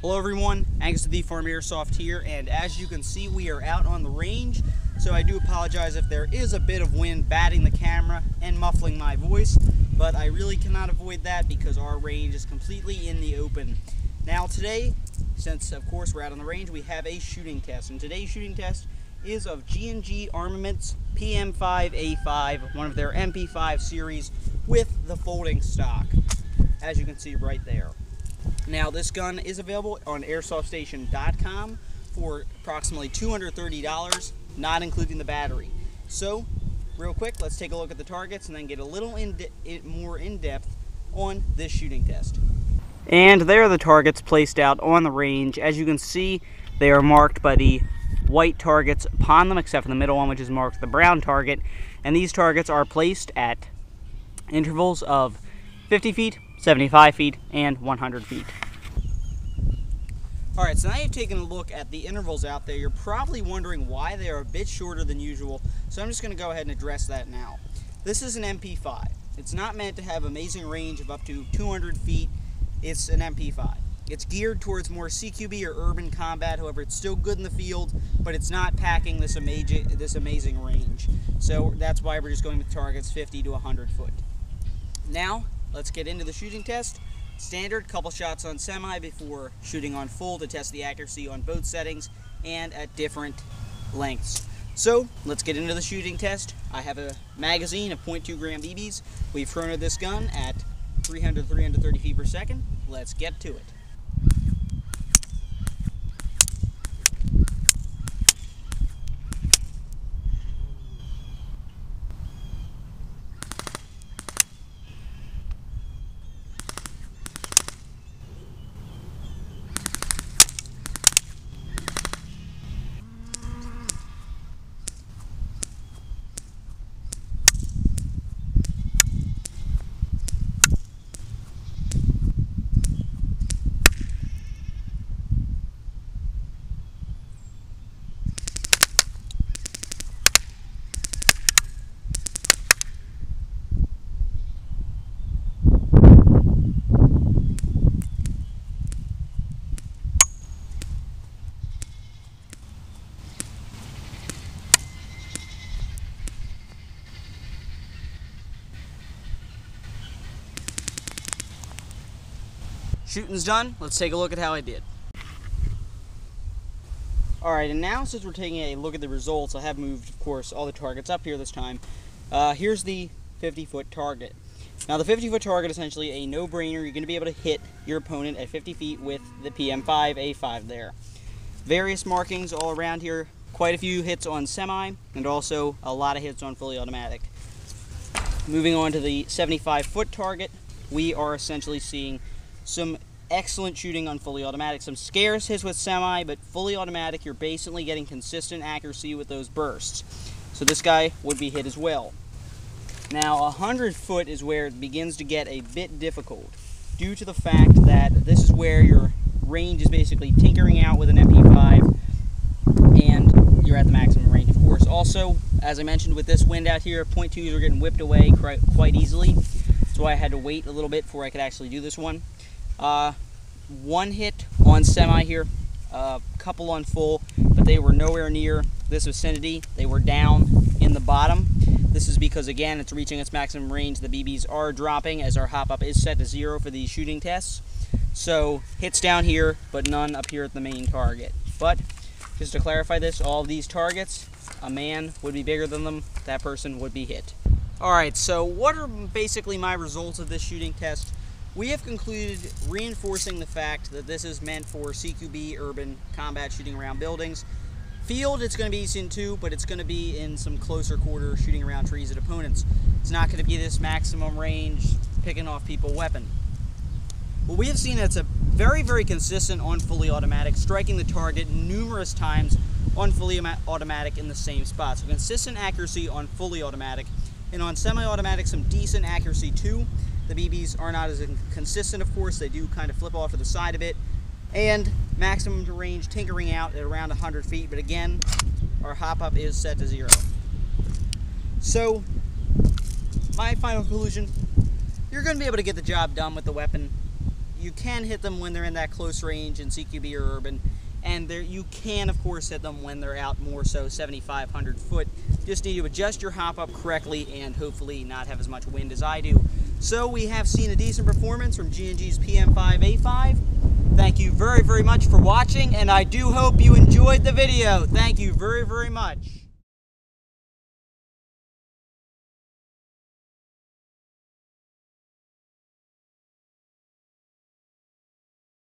Hello everyone, Angus of the Farm Airsoft here, and as you can see we are out on the range, so I do apologize if there is a bit of wind batting the camera and muffling my voice, but I really cannot avoid that because our range is completely in the open. Now today, since of course we're out on the range, we have a shooting test, and today's shooting test is of G&G Armaments PM5-A5, one of their MP5 series with the folding stock, as you can see right there. Now this gun is available on airsoftstation.com for approximately $230, not including the battery. So, real quick, let's take a look at the targets and then get a little more in-depth on this shooting test. And there are the targets placed out on the range. As you can see, they are marked by the white targets upon them, except for the middle one, which is marked the brown target. And these targets are placed at intervals of 50 feet, 75 feet, and 100 feet. Alright, so now you've taken a look at the intervals out there. You're probably wondering why they are a bit shorter than usual, so I'm just going to go ahead and address that now. This is an MP5. It's not meant to have amazing range of up to 200 feet. It's an MP5. It's geared towards more CQB or urban combat, however it's still good in the field, but it's not packing this amazing range. So that's why we're just going with targets 50 to 100 foot. Now, let's get into the shooting test. Standard, couple shots on semi before shooting on full to test the accuracy on both settings and at different lengths. So, let's get into the shooting test. I have a magazine of 0.2 gram BBs. We've fronted this gun at 300-330 feet per second. Let's get to it. Shooting's done. Let's take a look at how I did. Alright, and now since we're taking a look at the results, I have moved, of course, all the targets up here this time. Here's the 50-foot target. Now the 50-foot target is essentially a no-brainer. You're going to be able to hit your opponent at 50 feet with the PM5-A5 there. Various markings all around here. Quite a few hits on semi, and also a lot of hits on fully automatic. Moving on to the 75-foot target, we are essentially seeing some excellent shooting on fully automatic. Some scarce hits with semi, but fully automatic, you're basically getting consistent accuracy with those bursts. So this guy would be hit as well. Now 100 foot is where it begins to get a bit difficult, due to the fact that this is where your range is basically tinkering out with an MP5, and you're at the maximum range, of course. Also, as I mentioned, with this wind out here, .2s are getting whipped away quite easily. That's why I had to wait a little bit before I could actually do this one. One hit on semi here, a couple on full, but they were nowhere near this vicinity. They were down in the bottom. This is because, again, it's reaching its maximum range. The BBs are dropping as our hop up is set to 0 for these shooting tests. So hits down here, but none up here at the main target. But just to clarify this, all of these targets, a man would be bigger than them. That person would be hit. Alright, so what are basically my results of this shooting test? We have concluded, reinforcing the fact that this is meant for CQB urban combat shooting around buildings. Field, it's going to be decent too, but it's going to be in some closer quarter shooting around trees at opponents. It's not going to be this maximum range picking off people weapon. What we have seen, it's a very, very consistent on fully automatic, striking the target numerous times on fully automatic in the same spot. So consistent accuracy on fully automatic, and on semi-automatic some decent accuracy too. The BBs are not as consistent, of course. They do kind of flip off to the side a bit. And maximum range tinkering out at around 100 feet. But again, our hop-up is set to 0. So, my final conclusion, you're going to be able to get the job done with the weapon you can hit them when they're in that close range in CQB or urban, and you can of course hit them when they're out more so 7,500 foot. Just need to adjust your hop up correctly and hopefully not have as much wind as I do. So we have seen a decent performance from G&G's PM5-A5. Thank you very, very much for watching, and I do hope you enjoyed the video. Thank you very, very much.